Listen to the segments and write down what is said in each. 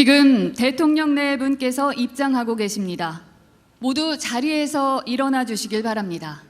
지금 대통령 네 분께서 입장하고 계십니다. 모두 자리에서 일어나 주시길 바랍니다.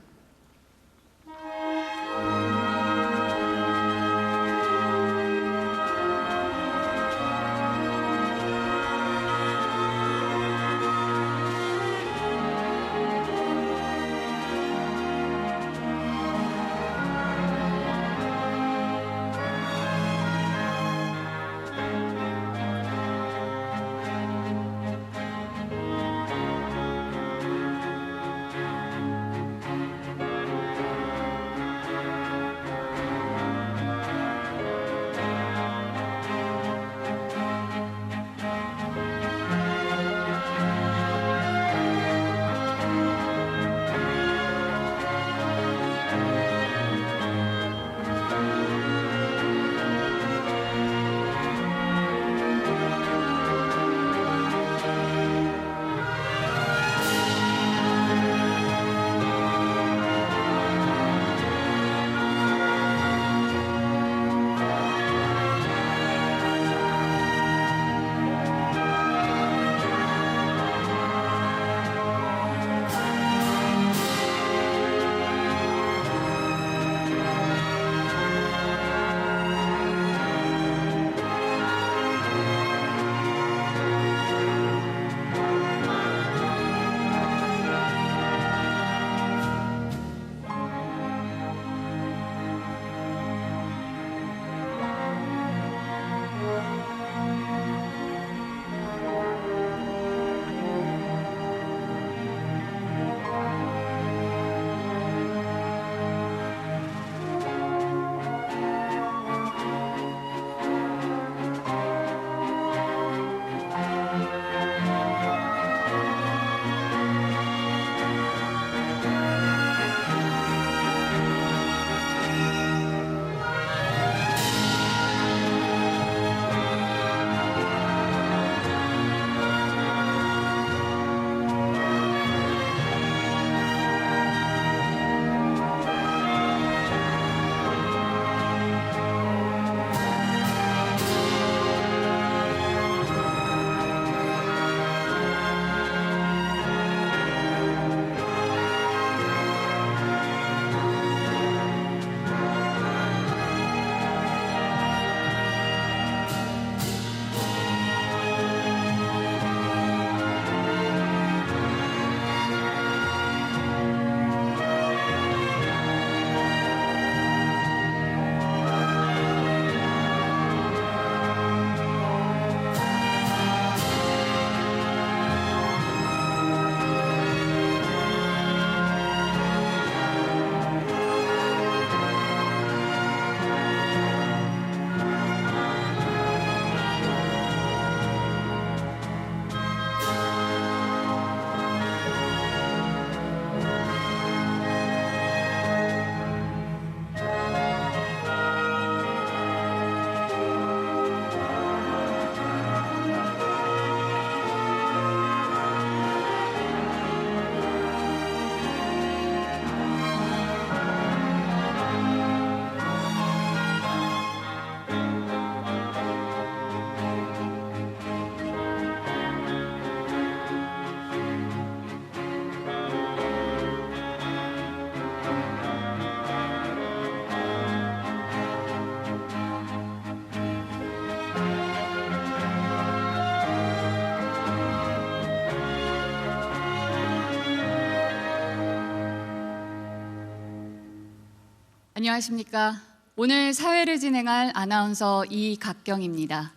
안녕하십니까. 오늘 사회를 진행할 아나운서 이각경입니다.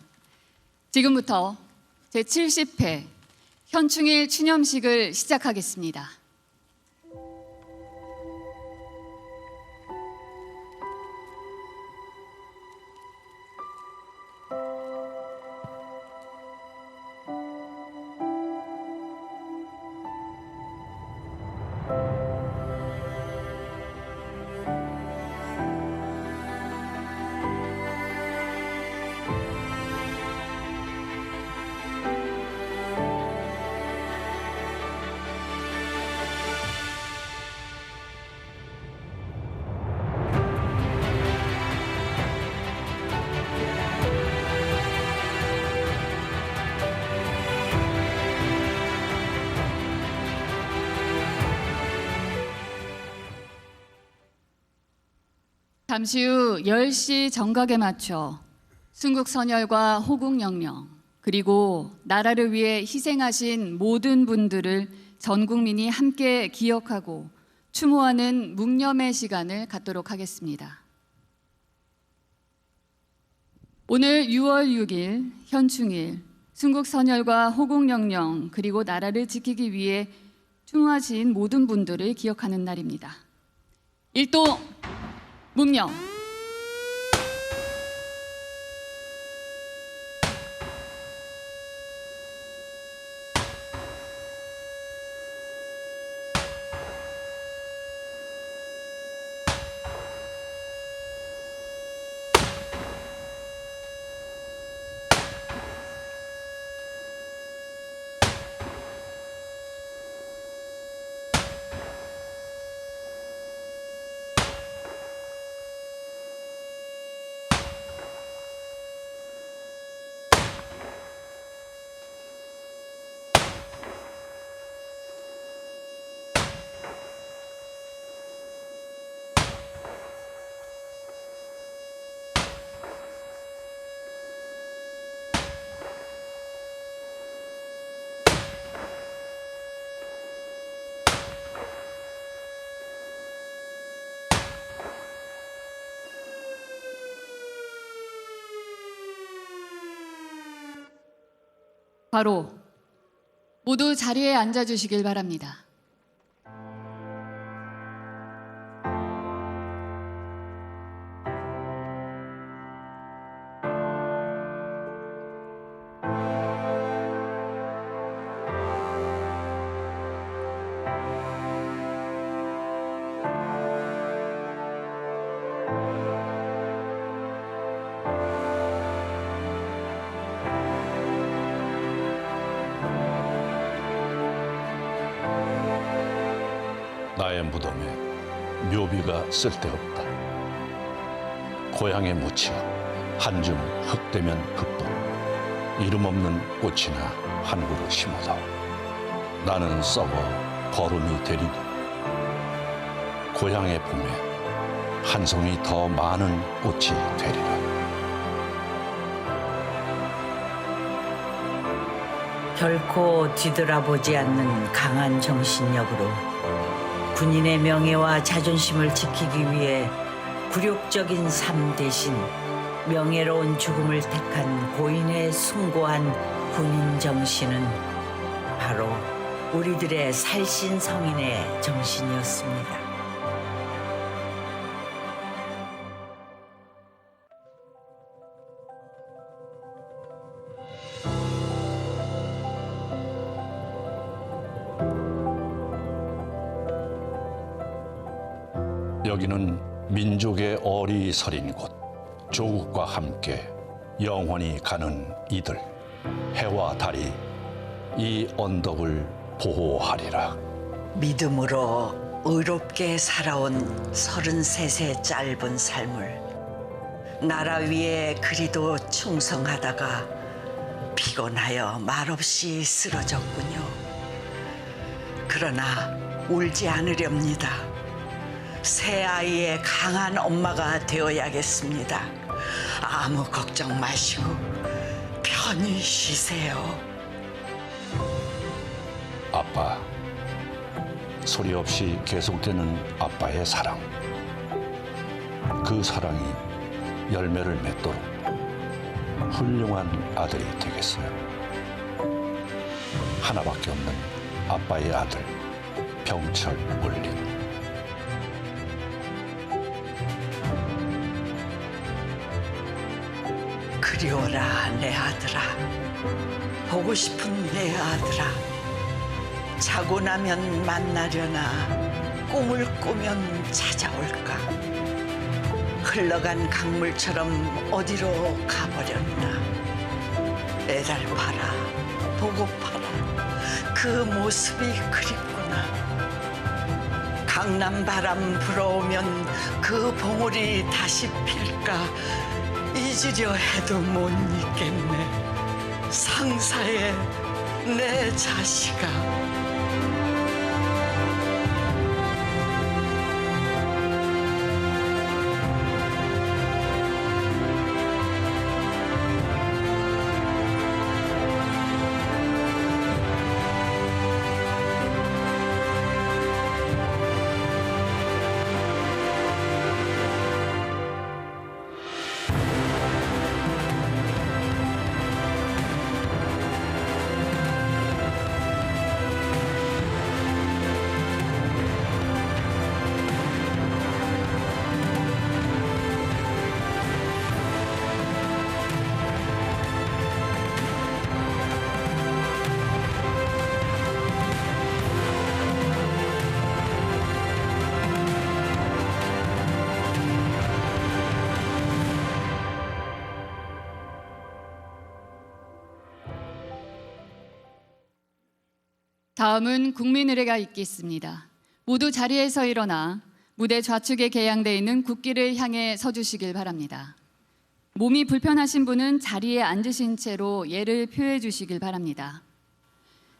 지금부터 제70회 현충일 추념식을 시작하겠습니다. 잠시 후 10시 정각에 맞춰 순국선열과 호국영령 그리고 나라를 위해 희생하신 모든 분들을 전 국민이 함께 기억하고 추모하는 묵념의 시간을 갖도록 하겠습니다. 오늘 6월 6일 현충일 순국선열과 호국영령 그리고 나라를 지키기 위해 추모하신 모든 분들을 기억하는 날입니다. 일동 묵념. 바로 모두 자리에 앉아 주시길 바랍니다. 나의 무덤에 묘비가 쓸데없다. 고향에 묻혀 한줌 흙되면 흙뿐 이름 없는 꽃이나 한 그루 심어도 나는 썩어 거름이 되리니 고향의 봄에 한 송이 더 많은 꽃이 되리라. 결코 뒤돌아보지 않는 강한 정신력으로 군인의 명예와 자존심을 지키기 위해 굴욕적인 삶 대신 명예로운 죽음을 택한 고인의 숭고한 군인 정신은 바로 우리들의 살신성인의 정신이었습니다. 여기는 민족의 어리 서린 곳, 조국과 함께 영원히 가는 이들, 해와 달이 이 언덕을 보호하리라. 믿음으로 의롭게 살아온 33세 짧은 삶을 나라 위에 그리도 충성하다가 피곤하여 말없이 쓰러졌군요. 그러나 울지 않으렵니다. 새 아이의 강한 엄마가 되어야겠습니다. 아무 걱정 마시고 편히 쉬세요. 아빠, 소리 없이 계속되는 아빠의 사랑. 그 사랑이 열매를 맺도록 훌륭한 아들이 되겠어요. 하나밖에 없는 아빠의 아들, 병철 울림. 그리워라 내 아들아, 보고 싶은 내 아들아. 자고 나면 만나려나, 꿈을 꾸면 찾아올까. 흘러간 강물처럼 어디로 가버렸나. 애달파라, 보고파라, 그 모습이 그립구나. 강남 바람 불어오면 그 봉우리 다시 필까. 잊으려 해도 못 잊겠네. 상사의 내 자식아. 다음은 국민의례가 있겠습니다. 모두 자리에서 일어나 무대 좌측에 개양되어 있는 국기를 향해 서주시길 바랍니다. 몸이 불편하신 분은 자리에 앉으신 채로 예를 표해 주시길 바랍니다.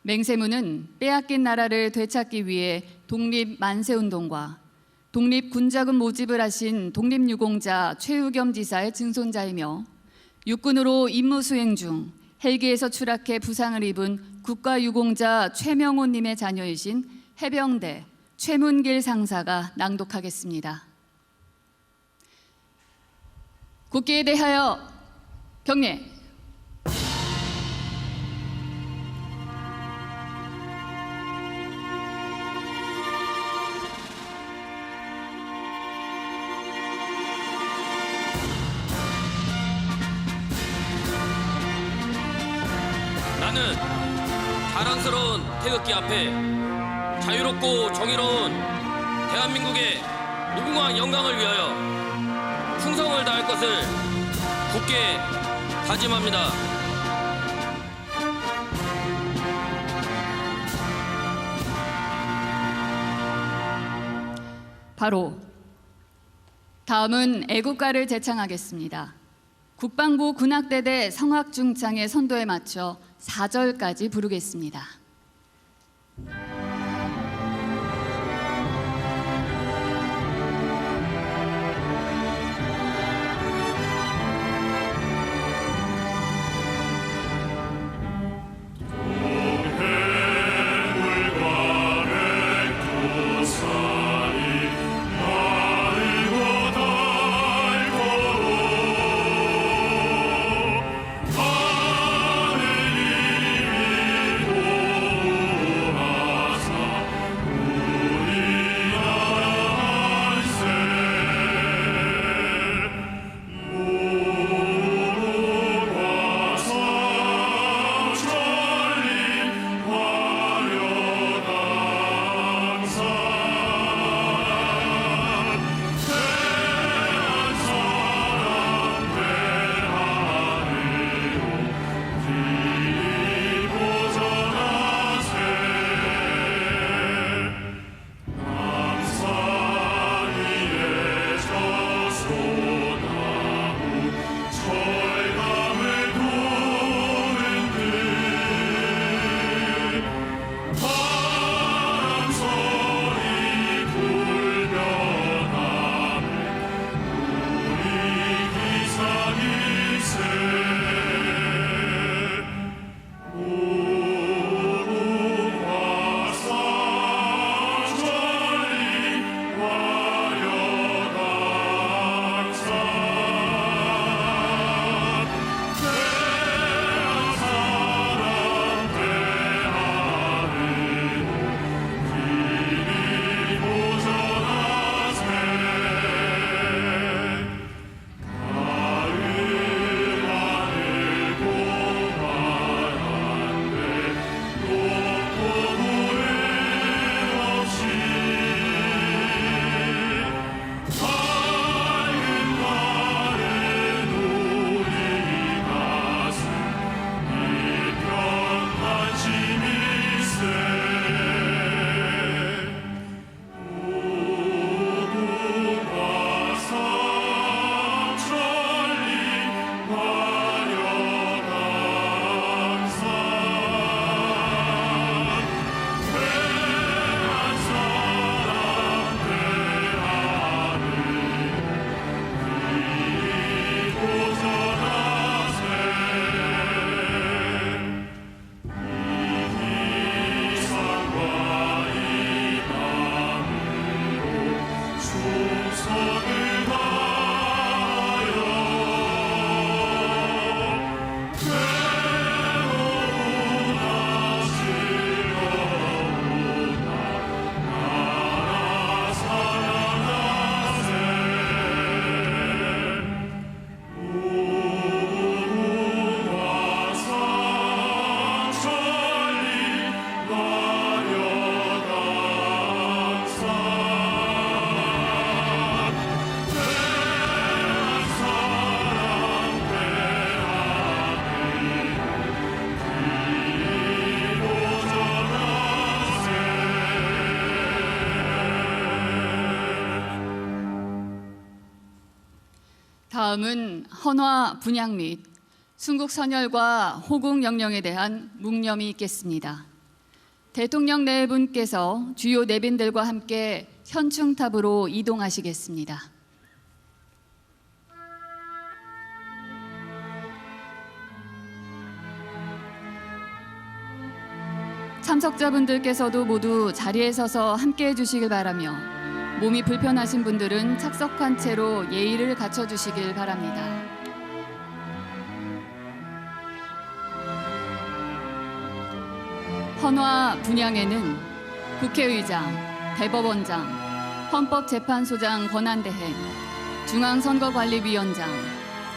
맹세문은 빼앗긴 나라를 되찾기 위해 독립 만세운동과 독립군자금 모집을 하신 독립유공자 최우겸 지사의 증손자이며 육군으로 임무 수행 중 헬기에서 추락해 부상을 입은 국가유공자 최명호님의 자녀이신 해병대 최문길 상사가 낭독하겠습니다. 국기에 대하여 경례. 나는 자랑스러운 태극기 앞에 자유롭고 정의로운 대한민국의 무궁한 영광을 위하여 충성을 다할 것을 굳게 다짐합니다. 바로 다음은 애국가를 제창하겠습니다. 국방부 군악대대 성악중창의 선도에 맞춰 4절까지 부르겠습니다. 다음은 헌화 분향 및 순국 선열과 호국 영령에 대한 묵념이 있겠습니다. 대통령 네 분께서 주요 내빈들과 함께 현충탑으로 이동하시겠습니다. 참석자분들께서도 모두 자리에 서서 함께 해주시길 바라며 몸이 불편하신 분들은 착석한 채로 예의를 갖춰주시길 바랍니다. 헌화 분향에는 국회의장, 대법원장, 헌법재판소장 권한대행, 중앙선거관리위원장,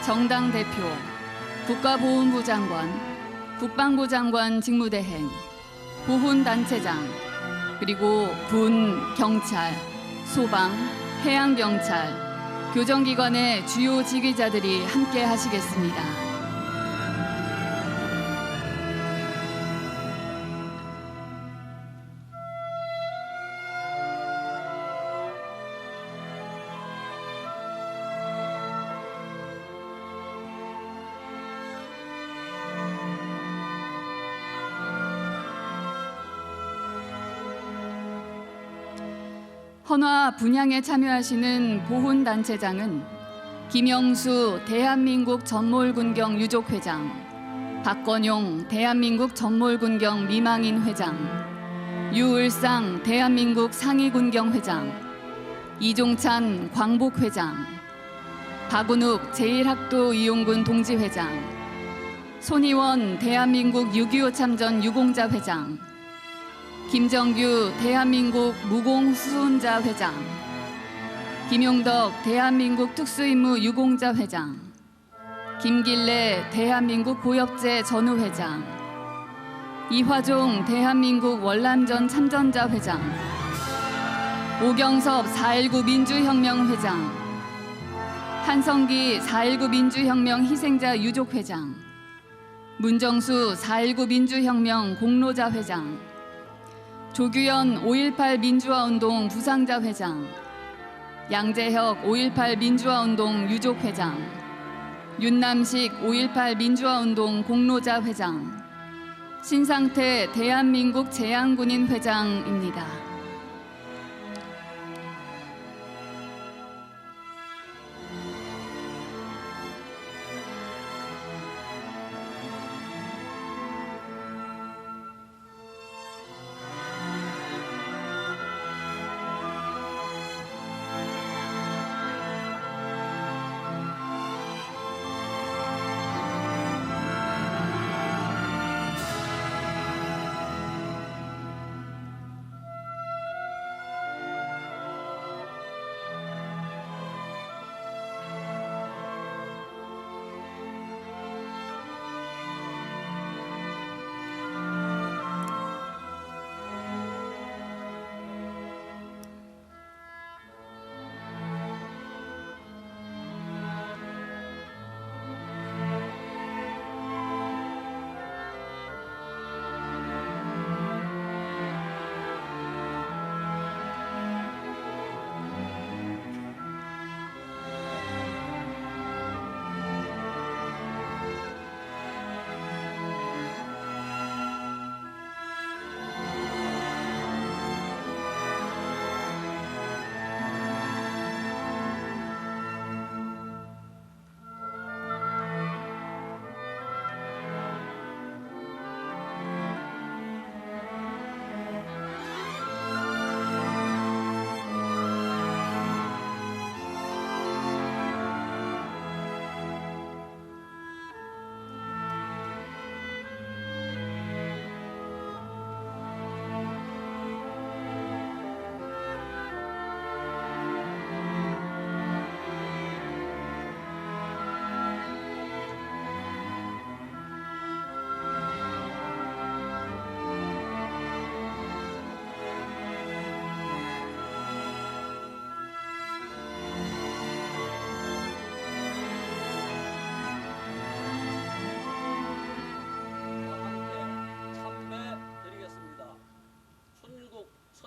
정당 대표, 국가보훈부 장관, 국방부 장관 직무대행, 보훈단체장, 그리고 군, 경찰, 소방, 해양경찰, 교정기관의 주요 지휘자들이 함께 하시겠습니다. 헌화 분향에 참여하시는 보훈단체장은 김영수 대한민국 전몰군경 유족회장, 박건용 대한민국 전몰군경 미망인 회장, 유을상 대한민국 상위군경 회장, 이종찬 광복회장, 박운욱 제1학도 이용군 동지회장, 손희원 대한민국 6.25 참전 유공자 회장, 김정규 대한민국 무공수훈자 회장, 김용덕 대한민국 특수임무 유공자 회장, 김길래 대한민국 고엽제 전우회장, 이화종 대한민국 월남전 참전자 회장, 오경섭 4.19 민주혁명 회장, 한성기 4.19 민주혁명 희생자 유족회장, 문정수 4.19 민주혁명 공로자 회장, 조규현 5.18 민주화운동 부상자 회장, 양재혁 5.18 민주화운동 유족회장, 윤남식 5.18 민주화운동 공로자 회장, 신상태 대한민국 재향군인 회장입니다.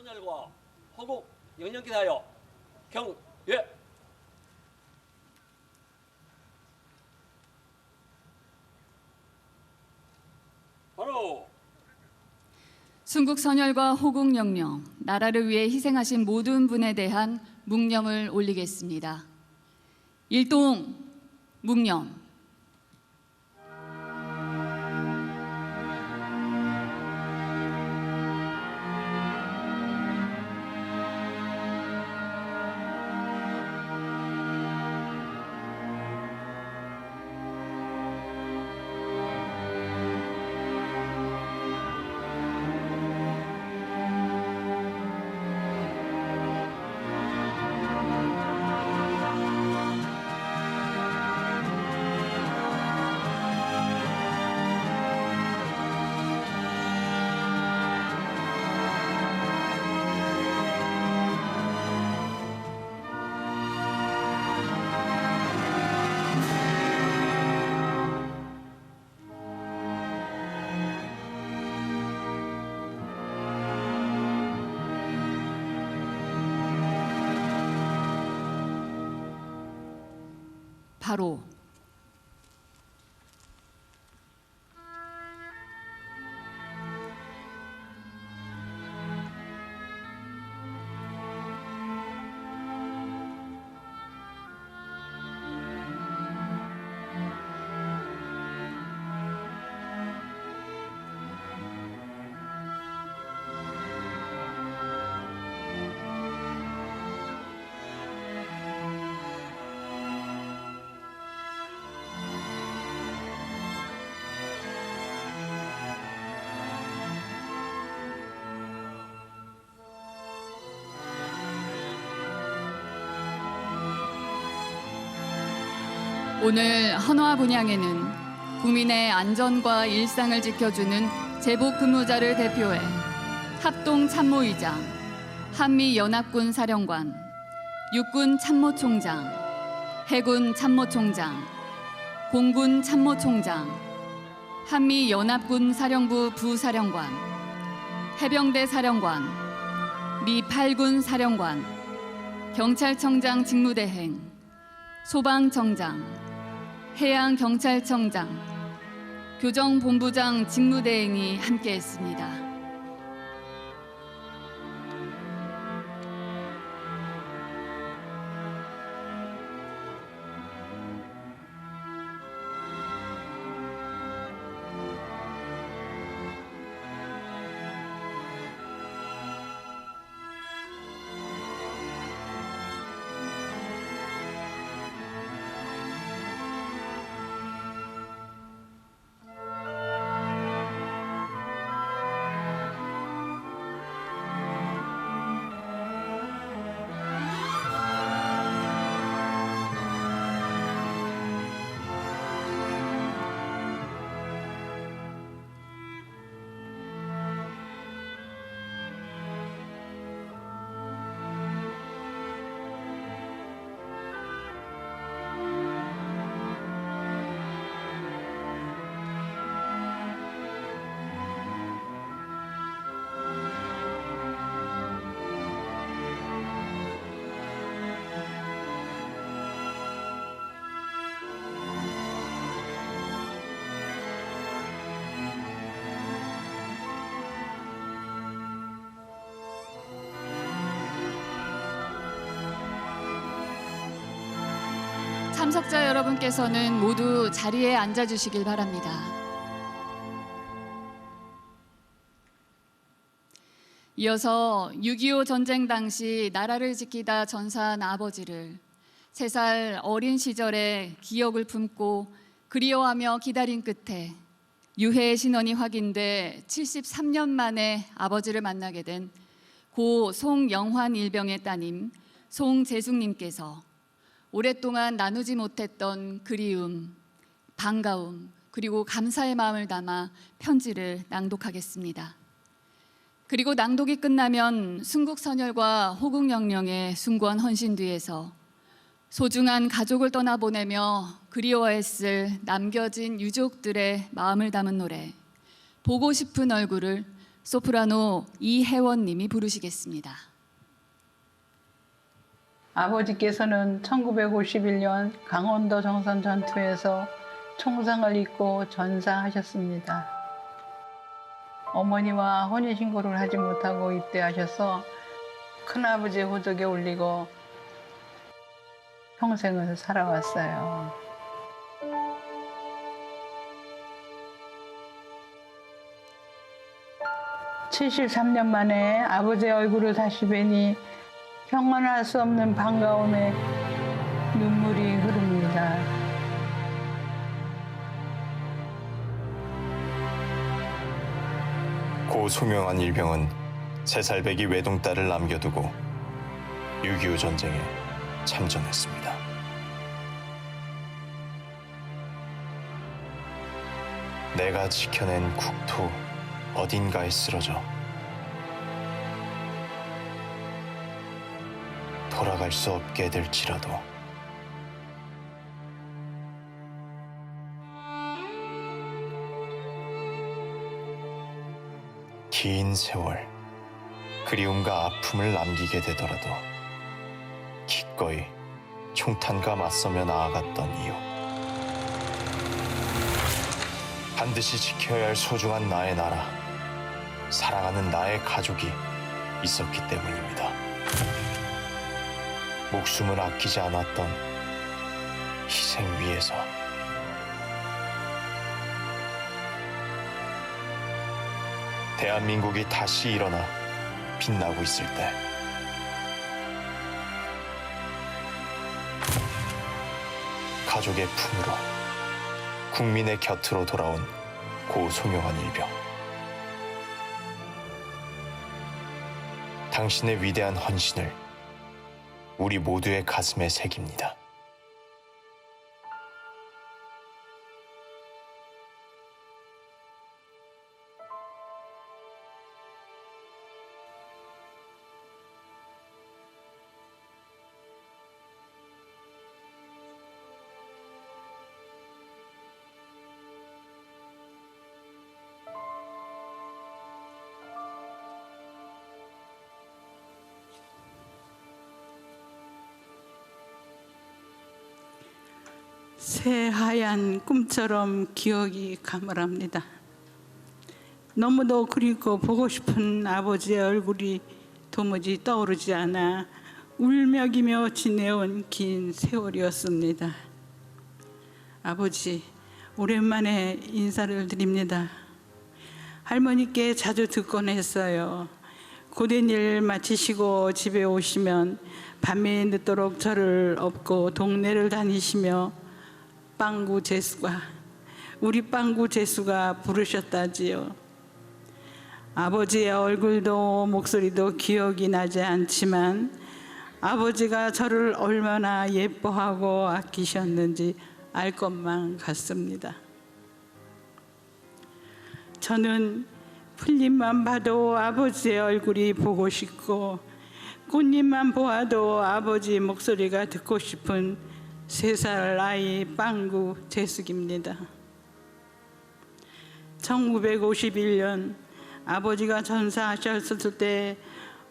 선열과 허국 영령께 대하여 경례. 선열하오. 순국 선열과 호국 영령, 나라를 위해 희생하신 모든 분에 대한 묵념을 올리겠습니다. 일동 묵념. 바로 오늘 헌화 분향에는 국민의 안전과 일상을 지켜주는 제복 근무자를 대표해 합동 참모의장, 한미연합군 사령관, 육군 참모총장, 해군 참모총장, 공군 참모총장, 한미연합군 사령부 부사령관, 해병대 사령관, 미 8군 사령관, 경찰청장 직무대행, 소방청장, 해양경찰청장, 교정본부장 직무대행이 함께했습니다. 참석자 여러분께서는 모두 자리에 앉아주시길 바랍니다. 이어서 6.25 전쟁 당시 나라를 지키다 전사한 아버지를 3살 어린 시절의 기억을 품고 그리워하며 기다린 끝에 유해의 신원이 확인돼 73년 만에 아버지를 만나게 된 고 송영환 일병의 따님 송재숙님께서 오랫동안 나누지 못했던 그리움, 반가움, 그리고 감사의 마음을 담아 편지를 낭독하겠습니다. 그리고 낭독이 끝나면 순국선열과 호국영령의 숭고한 헌신 뒤에서 소중한 가족을 떠나보내며 그리워했을 남겨진 유족들의 마음을 담은 노래 보고 싶은 얼굴을 소프라노 이혜원님이 부르시겠습니다. 아버지께서는 1951년 강원도 정선 전투에서 총상을 입고 전사하셨습니다. 어머니와 혼인신고를 하지 못하고 입대하셔서 큰아버지 호적에 올리고 평생을 살아왔어요. (73년) 만에 아버지의 얼굴을 다시 뵈니 형언할 수 없는 반가움에 눈물이 흐릅니다. 고 송영한 일병은 3살배기 외동딸을 남겨두고 6.25 전쟁에 참전했습니다. 내가 지켜낸 국토 어딘가에 쓰러져 돌아갈 수 없게 될지라도 긴 세월 그리움과 아픔을 남기게 되더라도 기꺼이 총탄과 맞서며 나아갔던 이유, 반드시 지켜야 할 소중한 나의 나라, 사랑하는 나의 가족이 있었기 때문입니다. 목숨을 아끼지 않았던 희생 위에서 대한민국이 다시 일어나 빛나고 있을 때 가족의 품으로 국민의 곁으로 돌아온 고 송영한 일병, 당신의 위대한 헌신을 우리 모두의 가슴에 새깁니다. 새하얀 꿈처럼 기억이 가물합니다. 너무도 그리고 보고 싶은 아버지의 얼굴이 도무지 떠오르지 않아 울먹이며 지내온 긴 세월이었습니다. 아버지, 오랜만에 인사를 드립니다. 할머니께 자주 듣곤 했어요. 고된 일 마치시고 집에 오시면 밤이 늦도록 저를 업고 동네를 다니시며 빵구 재수가, 우리 빵구 재수가 부르셨다지요. 아버지의 얼굴도 목소리도 기억이 나지 않지만 아버지가 저를 얼마나 예뻐하고 아끼셨는지 알 것만 같습니다. 저는 풀잎만 봐도 아버지의 얼굴이 보고 싶고 꽃잎만 보아도 아버지 목소리가 듣고 싶은 3살 아이 빵구 재숙입니다. 1951년 아버지가 전사하셨을 때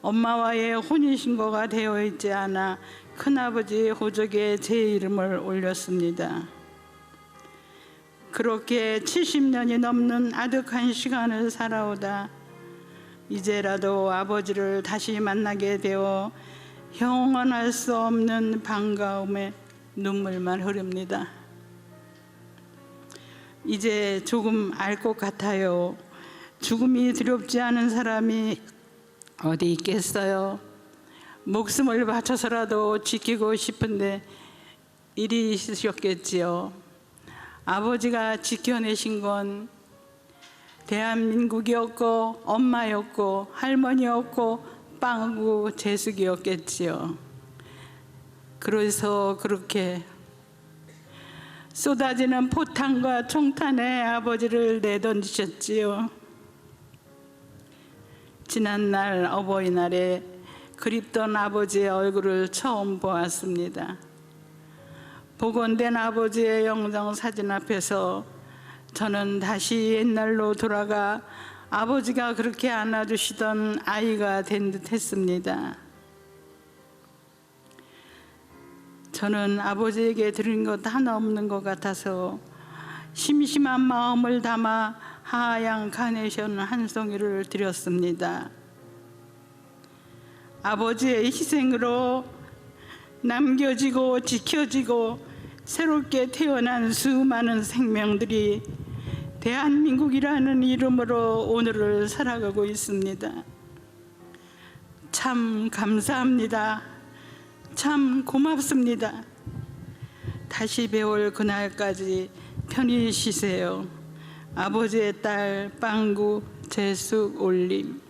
엄마와의 혼인신고가 되어 있지 않아 큰아버지 호적에 제 이름을 올렸습니다. 그렇게 70년이 넘는 아득한 시간을 살아오다 이제라도 아버지를 다시 만나게 되어 형언할 수 없는 반가움에 눈물만 흐릅니다. 이제 조금 알 것 같아요. 죽음이 두렵지 않은 사람이 어디 있겠어요. 목숨을 바쳐서라도 지키고 싶은데 일이 있으셨겠지요. 아버지가 지켜내신 건 대한민국이었고 엄마였고 할머니였고 빵구 재숙이었겠지요. 그래서 그렇게 쏟아지는 포탄과 총탄에 아버지를 내던지셨지요. 지난날 어버이날에 그립던 아버지의 얼굴을 처음 보았습니다. 복원된 아버지의 영정 사진 앞에서 저는 다시 옛날로 돌아가 아버지가 그렇게 안아주시던 아이가 된 듯 했습니다. 저는 아버지에게 드린 것 하나 없는 것 같아서 심심한 마음을 담아 하얀 카네이션 한 송이를 드렸습니다. 아버지의 희생으로 남겨지고 지켜지고 새롭게 태어난 수많은 생명들이 대한민국이라는 이름으로 오늘을 살아가고 있습니다. 참 감사합니다. 참 고맙습니다. 다시 배울 그날까지 편히 쉬세요. 아버지의 딸 빵구 재숙 올림.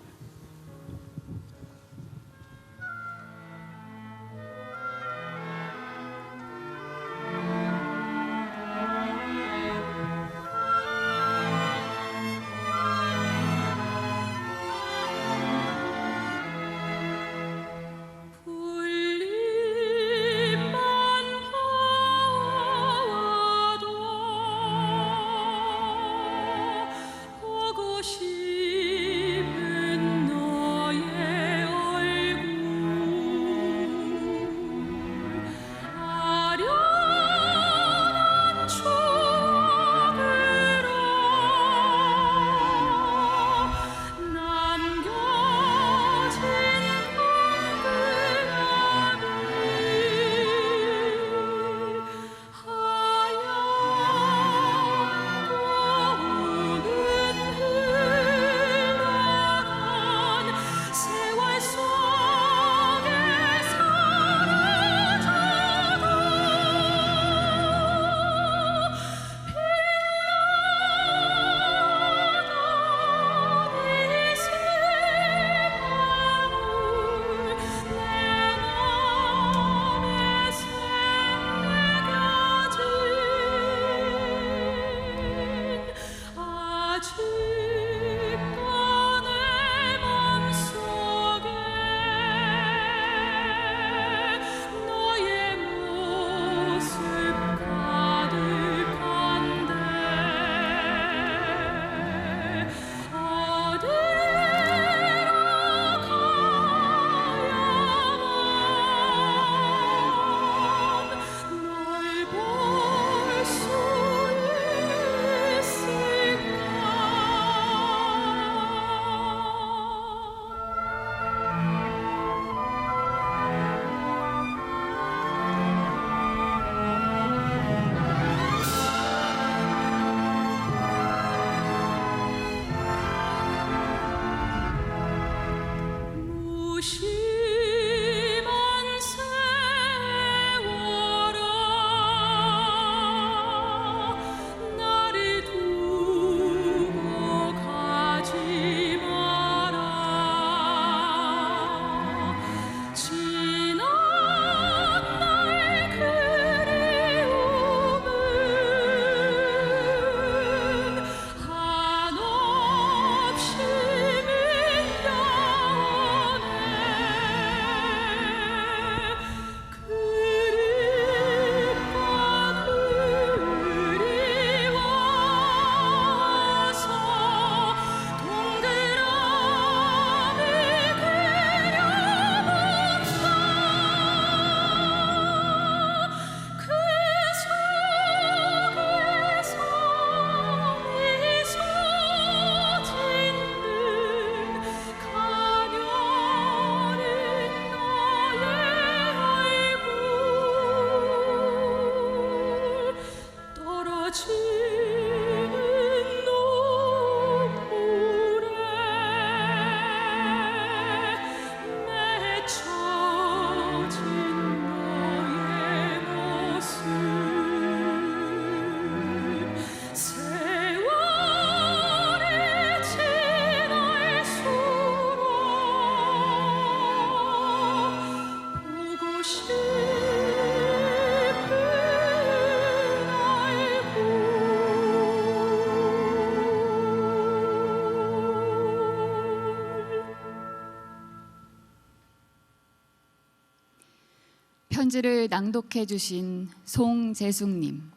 편지를 낭독해 주신 송재숙님,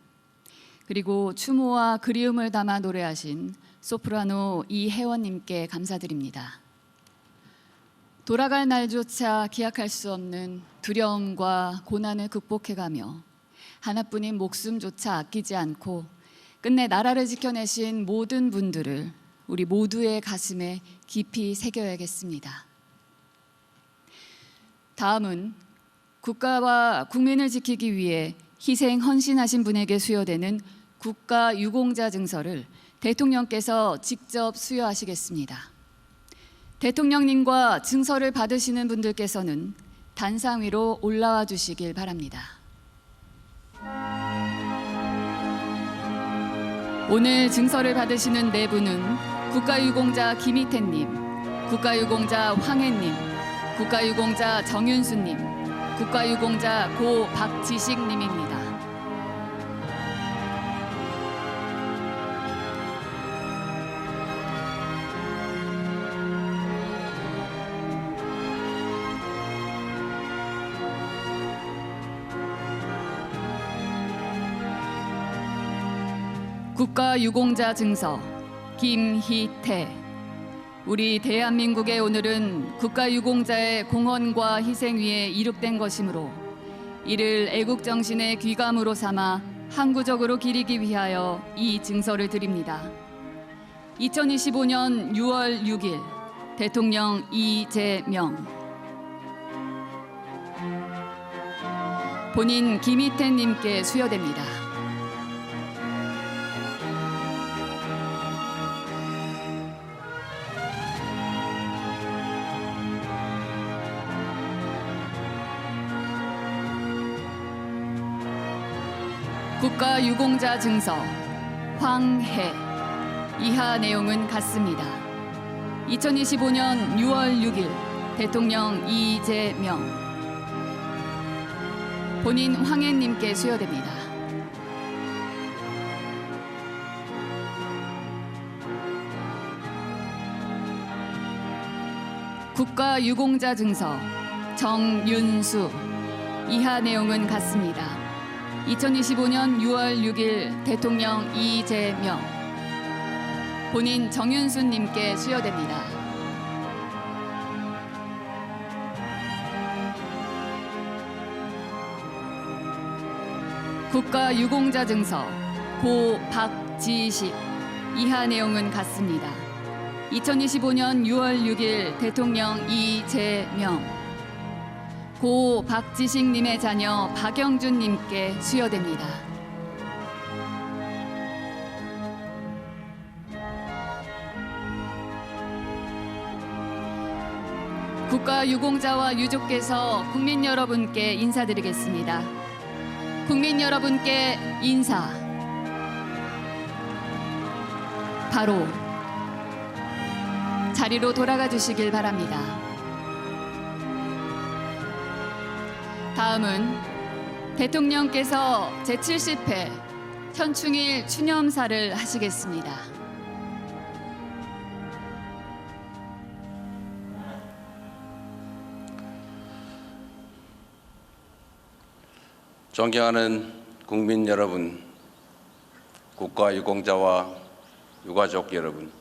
그리고 추모와 그리움을 담아 노래하신 소프라노 이혜원님께 감사드립니다. 돌아갈 날조차 기약할 수 없는 두려움과 고난을 극복해가며 하나뿐인 목숨조차 아끼지 않고 끝내 나라를 지켜내신 모든 분들을 우리 모두의 가슴에 깊이 새겨야겠습니다. 다음은 국가와 국민을 지키기 위해 희생 헌신하신 분에게 수여되는 국가유공자 증서를 대통령께서 직접 수여하시겠습니다. 대통령님과 증서를 받으시는 분들께서는 단상 위로 올라와 주시길 바랍니다. 오늘 증서를 받으시는 네 분은 국가유공자 김희태님, 국가유공자 황혜님, 국가유공자 정윤수님, 국가유공자 고 박지식님입니다. 국가유공자 증서 김희태. 우리 대한민국의 오늘은 국가유공자의 공헌과 희생 위에 이룩된 것이므로 이를 애국정신의 귀감으로 삼아 항구적으로 기리기 위하여 이 증서를 드립니다. 2025년 6월 6일 대통령 이재명. 본인 김희태님께 수여됩니다. 국가유공자 증서 황해. 이하 내용은 같습니다. 2025년 6월 6일 대통령 이재명. 본인 황해님께 수여됩니다. 국가유공자 증서 정윤수. 이하 내용은 같습니다. 2025년 6월 6일 대통령 이재명. 본인 정윤수님께 수여됩니다. 국가유공자 증서 고 박지식. 이하 내용은 같습니다. 2025년 6월 6일 대통령 이재명. 고 박지식님의 자녀 박영준님께 수여됩니다. 국가유공자와 유족께서 국민 여러분께 인사드리겠습니다. 국민 여러분께 인사. 바로 자리로 돌아가 주시길 바랍니다. 다음은 대통령께서 제70회 현충일 추념사를 하시겠습니다. 존경하는 국민 여러분, 국가유공자와 유가족 여러분,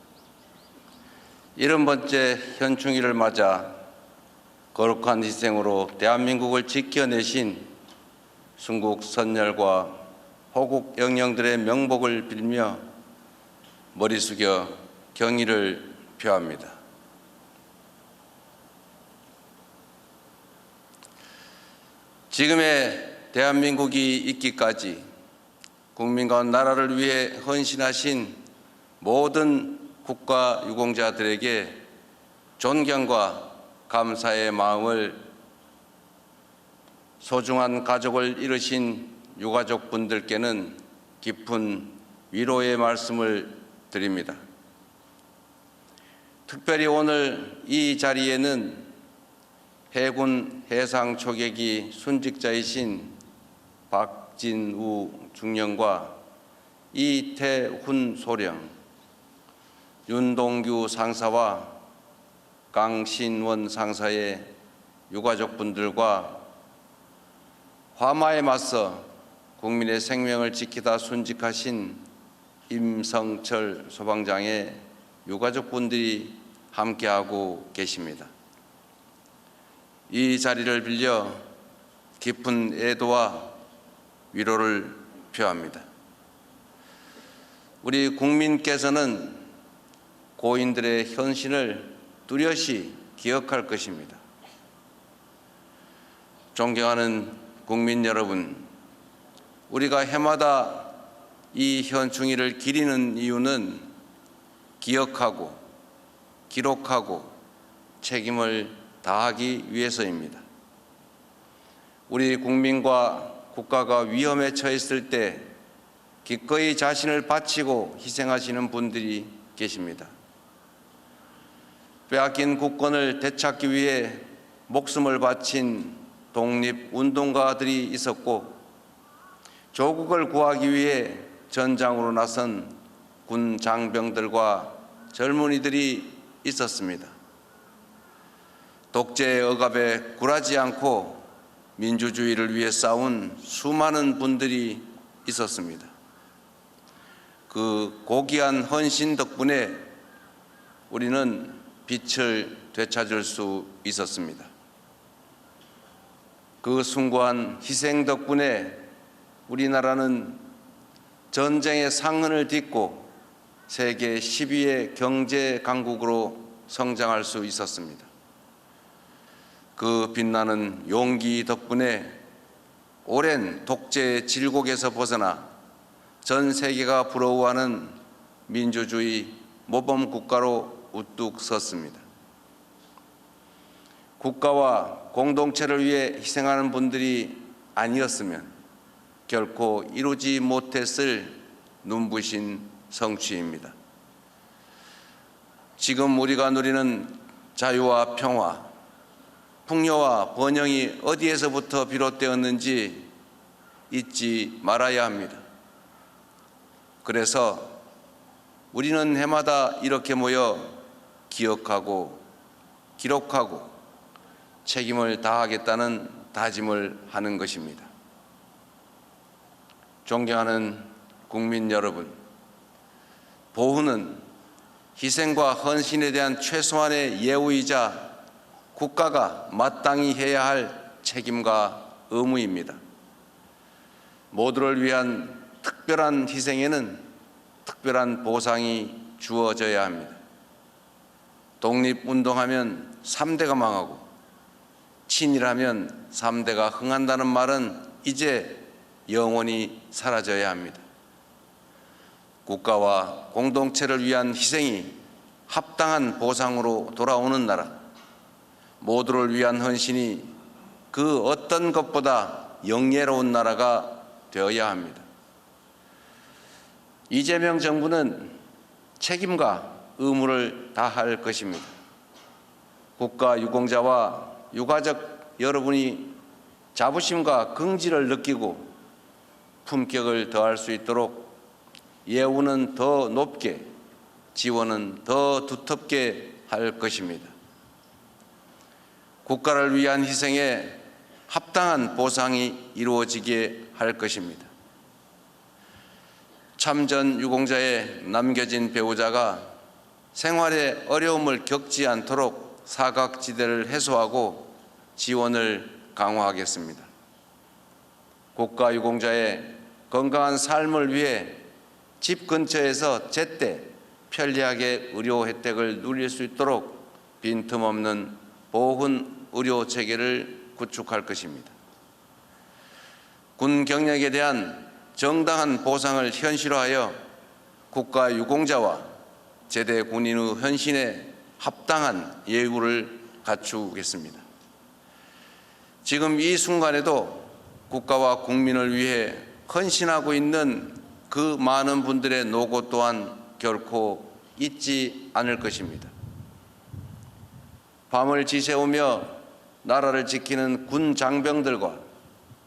70번째 현충일을 맞아 거룩한 희생으로 대한민국을 지켜내신 순국 선열과 호국 영령들의 명복을 빌며 머리 숙여 경의를 표합니다. 지금의 대한민국이 있기까지 국민과 나라를 위해 헌신하신 모든 국가유공자들에게 존경과 감사의 마음을, 소중한 가족을 잃으신 유가족분들께는 깊은 위로의 말씀을 드립니다. 특별히 오늘 이 자리에는 해군 해상 초계기 순직자이신 박진우 중령과 이태훈 소령, 윤동규 상사와 강신원 상사의 유가족분들과 화마에 맞서 국민의 생명을 지키다 순직하신 임성철 소방장의 유가족분들이 함께하고 계십니다. 이 자리를 빌려 깊은 애도와 위로를 표합니다. 우리 국민께서는 고인들의 헌신을 뚜렷이 기억할 것입니다. 존경하는 국민 여러분, 우리가 해마다 이 현충일을 기리는 이유는 기억하고 기록하고 책임을 다하기 위해서입니다. 우리 국민과 국가가 위험에 처했을 때 기꺼이 자신을 바치고 희생하시는 분들이 계십니다. 빼앗긴 국권을 되찾기 위해 목숨을 바친 독립운동가들이 있었고, 조국을 구하기 위해 전장으로 나선 군 장병들과 젊은이들이 있었습니다. 독재의 억압에 굴하지 않고 민주주의를 위해 싸운 수많은 분들이 있었습니다. 그 고귀한 헌신 덕분에 우리는 빛을 되찾을 수 있었습니다. 그 숭고한 희생 덕분에 우리나라는 전쟁의 상흔을 딛고 세계 10위의 경제 강국으로 성장할 수 있었습니다. 그 빛나는 용기 덕분에 오랜 독재의 질곡에서 벗어나 전 세계가 부러워하는 민주주의 모범 국가로 우뚝 섰습니다. 국가와 공동체를 위해 희생하는 분들이 아니었으면 결코 이루지 못했을 눈부신 성취입니다. 지금 우리가 누리는 자유와 평화, 풍요와 번영이 어디에서부터 비롯되었는지 잊지 말아야 합니다. 그래서 우리는 해마다 이렇게 모여 기억하고 기록하고 책임을 다하겠다는 다짐을 하는 것입니다. 존경하는 국민 여러분, 보훈은 희생과 헌신에 대한 최소한의 예우이자 국가가 마땅히 해야 할 책임과 의무입니다. 모두를 위한 특별한 희생에는 특별한 보상이 주어져야 합니다. 독립운동하면 3대가 망하고 친일하면 3대가 흥한다는 말은 이제 영원히 사라져야 합니다. 국가와 공동체를 위한 희생이 합당한 보상으로 돌아오는 나라, 모두를 위한 헌신이 그 어떤 것보다 영예로운 나라가 되어야 합니다. 이재명 정부는 책임과 의무를 다할 것입니다. 국가 유공자와 유가족 여러분이 자부심과 긍지를 느끼고 품격을 더할 수 있도록 예우는 더 높게, 지원은 더 두텁게 할 것입니다. 국가를 위한 희생에 합당한 보상이 이루어지게 할 것입니다. 참전 유공자의 남겨진 배우자가 생활에 어려움을 겪지 않도록 사각지대를 해소하고 지원을 강화하겠습니다. 국가 유공자의 건강한 삶을 위해 집 근처에서 제때 편리하게 의료 혜택을 누릴 수 있도록 빈틈없는 보훈 의료 체계를 구축할 것입니다. 군 경력에 대한 정당한 보상을 현실화하여 국가 유공자와 제대 군인의 헌신에 합당한 예우를 갖추겠습니다. 지금 이 순간에도 국가와 국민을 위해 헌신하고 있는 그 많은 분들의 노고 또한 결코 잊지 않을 것입니다. 밤을 지새우며 나라를 지키는 군 장병들과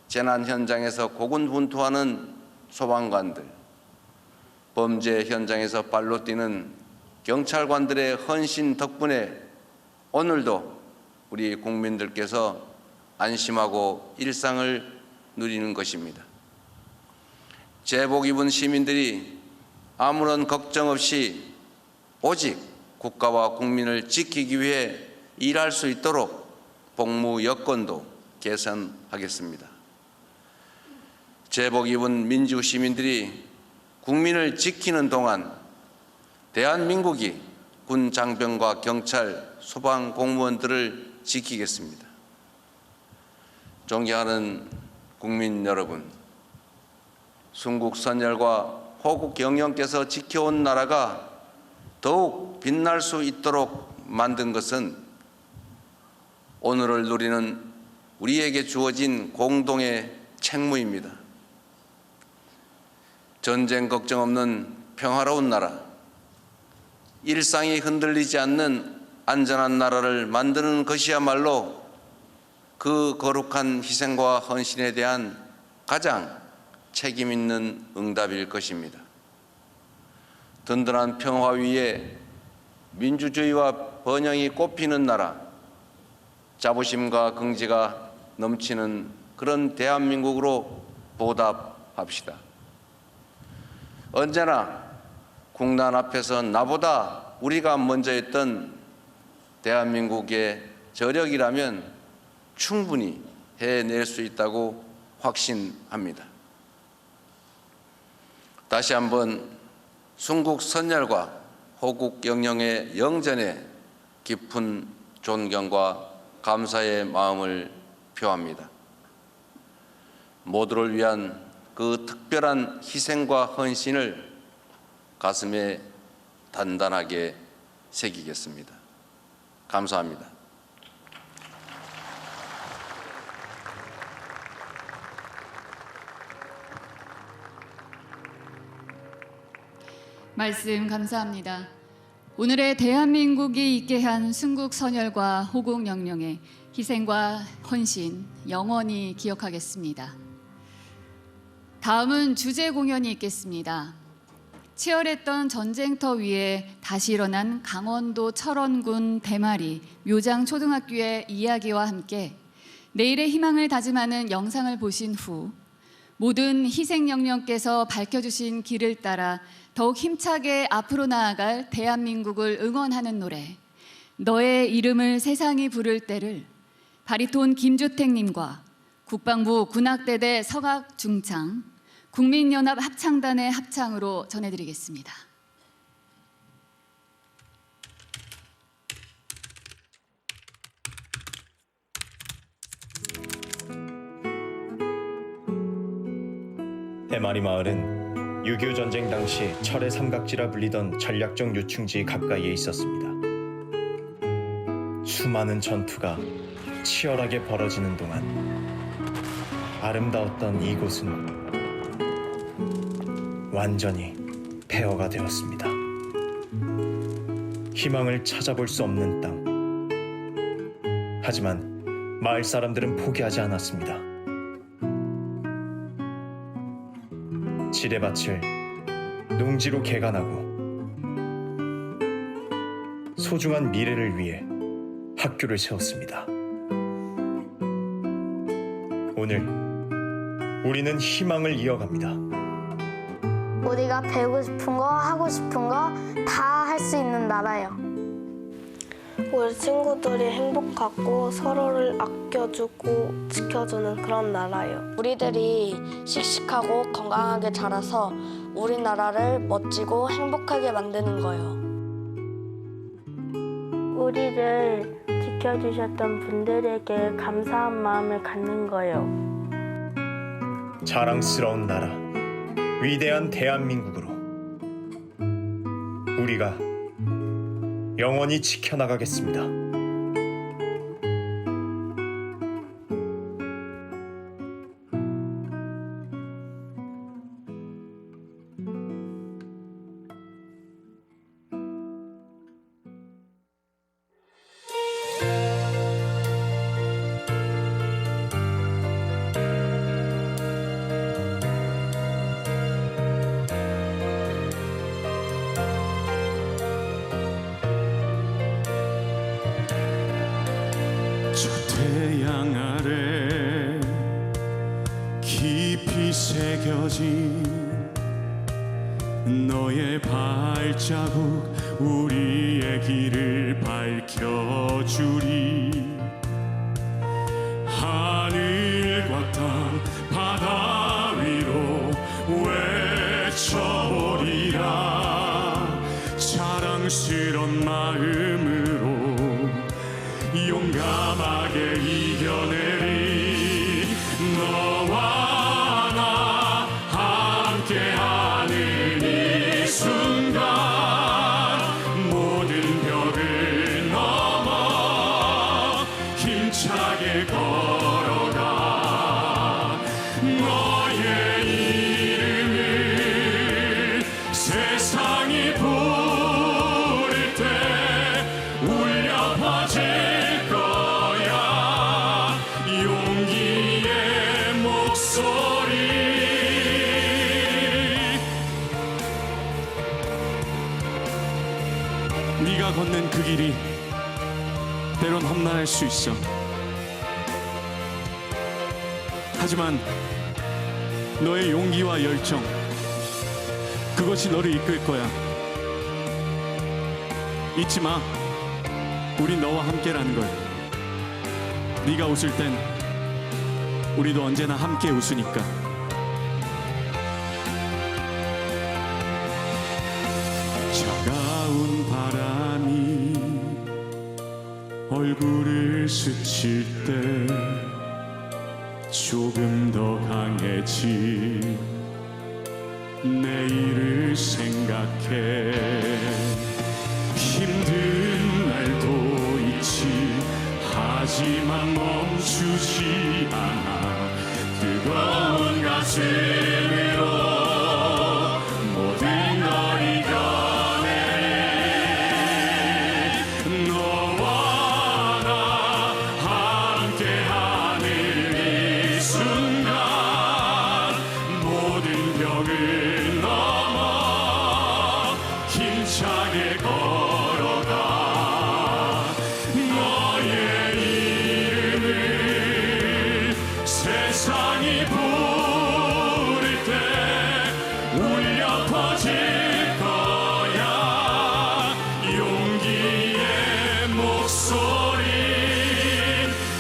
재난 현장에서 고군분투하는 소방관들, 범죄 현장에서 발로 뛰는 경찰관들의 헌신 덕분에 오늘도 우리 국민들께서 안심하고 일상을 누리는 것입니다. 제복 입은 시민들이 아무런 걱정 없이 오직 국가와 국민을 지키기 위해 일할 수 있도록 복무 여건도 개선하겠습니다. 제복 입은 민주 시민들이 국민을 지키는 동안 대한민국이 군 장병과 경찰, 소방 공무원들을 지키겠습니다. 존경하는 국민 여러분, 순국 선열과 호국 영령께서 지켜온 나라가 더욱 빛날 수 있도록 만든 것은 오늘을 누리는 우리에게 주어진 공동의 책무입니다. 전쟁 걱정 없는 평화로운 나라, 일상이 흔들리지 않는 안전한 나라를 만드는 것이야말로 그 거룩한 희생과 헌신에 대한 가장 책임 있는 응답일 것입니다. 든든한 평화 위에 민주주의와 번영이 꽃피는 나라, 자부심과 긍지가 넘치는 그런 대한민국으로 보답합시다. 언제나 국난 앞에서 나보다 우리가 먼저 했던 대한민국의 저력이라면 충분히 해낼 수 있다고 확신합니다. 다시 한번 순국 선열과 호국 영령의 영전에 깊은 존경과 감사의 마음을 표합니다. 모두를 위한 그 특별한 희생과 헌신을 가슴에 단단하게 새기겠습니다. 감사합니다. 말씀 감사합니다. 오늘의 대한민국이 있게 한 순국 선열과 호국 영령의 희생과 헌신 영원히 기억하겠습니다. 다음은 주제 공연이 있겠습니다. 치열했던 전쟁터 위에 다시 일어난 강원도 철원군 대마리 묘장초등학교의 이야기와 함께 내일의 희망을 다짐하는 영상을 보신 후 모든 희생영령께서 밝혀주신 길을 따라 더욱 힘차게 앞으로 나아갈 대한민국을 응원하는 노래 너의 이름을 세상이 부를 때를 바리톤 김주택님과 국방부 군악대대 서각중창 국민연합 합창단의 합창으로 전해드리겠습니다. 대마리 마을은 6.25 전쟁 당시 철의 삼각지라 불리던 전략적 요충지 가까이에 있었습니다. 수많은 전투가 치열하게 벌어지는 동안 아름다웠던 이곳은 완전히 폐허가 되었습니다. 희망을 찾아볼 수 없는 땅. 하지만 마을 사람들은 포기하지 않았습니다. 지뢰밭을 농지로 개간하고 소중한 미래를 위해 학교를 세웠습니다. 오늘 우리는 희망을 이어갑니다. 우리가 배우고 싶은 거, 하고 싶은 거 다 할 수 있는 나라요. 우리 친구들이 행복하고 서로를 아껴주고 지켜주는 그런 나라요. 우리들이 씩씩하고 건강하게 자라서 우리나라를 멋지고 행복하게 만드는 거요. 우리를 지켜주셨던 분들에게 감사한 마음을 갖는 거요. 자랑스러운 나라, 위대한 대한민국으로 우리가 영원히 지켜나가겠습니다. 저 태양 아래 깊이 새겨진 너의 발자국 우리의 길을 밝혀주리. 하늘과 땅 바다 위로 외쳐보리라. 자랑스런 마음으로 용감하게 이겨내리. 너와 나 함께하는 이 순간 모든 벽을 넘어 힘차게 걸어가. 너의 이름을 세상이 부를 때 울려 퍼질 거야. 용기의 목소리. 네가 걷는 그 길이 때론 험난할 수 있어. 하지만 너의 용기와 열정, 그것이 너를 이끌 거야. 잊지 마. 우린 너와 함께라는 걸. 네가 웃을 땐 우리도 언제나 함께 웃으니까. 차가운 바람이 얼굴을 스칠 때 조금 더 강해진 내일을 생각해. 힘든 날도 있지. 하지만 멈추지 않아. 뜨거운 가슴으로 모든 걸 이겨내. 너와 나 함께하는 이 순간 모든 벽을 넘어 힘차게 걸어가. 너의 이름을 세상이 부를 때 울려 퍼질 거야. 용기의 목소리.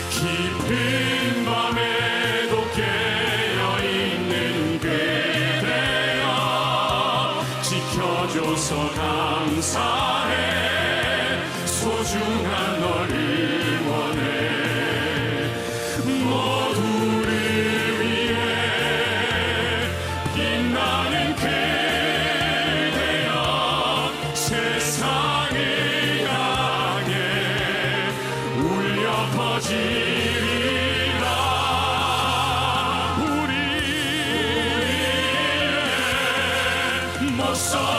깊은 밤에도 깨어있는 그대여 지켜줘서 감사해. 소중한 널 응원해. 모두를 위해 빛나는 그대여 세상을 향해 울려 퍼지리라. 우리의 목소리.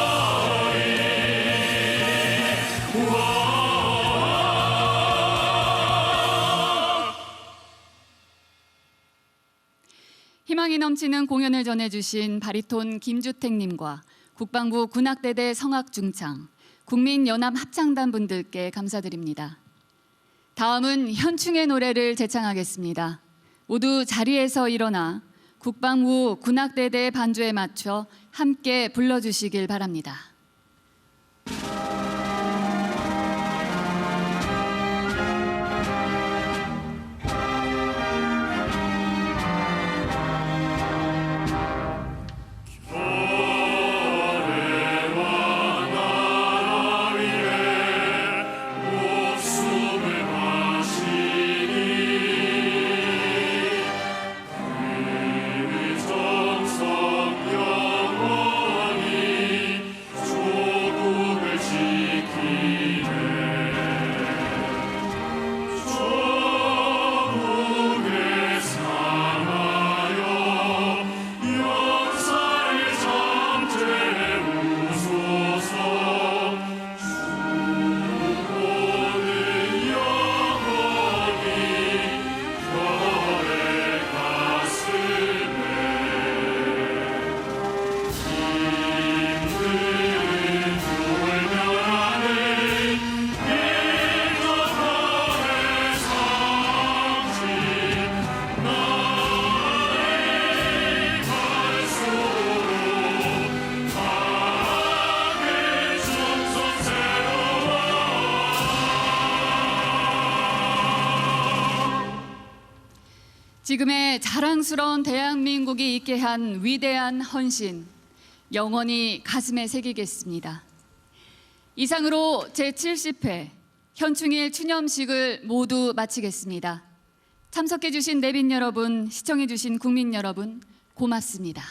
희망이 넘치는 공연을 전해주신 바리톤 김주택님과 국방부 군악대대 성악중창, 국민연합합창단 분들께 감사드립니다. 다음은 현충의 노래를 제창하겠습니다. 모두 자리에서 일어나 국방부 군악대대 반주에 맞춰 함께 불러주시길 바랍니다. 지금의 자랑스러운 대한민국이 있게 한 위대한 헌신, 영원히 가슴에 새기겠습니다. 이상으로 제70회 현충일 추념식을 모두 마치겠습니다. 참석해 주신 내빈 여러분, 시청해 주신 국민 여러분, 고맙습니다.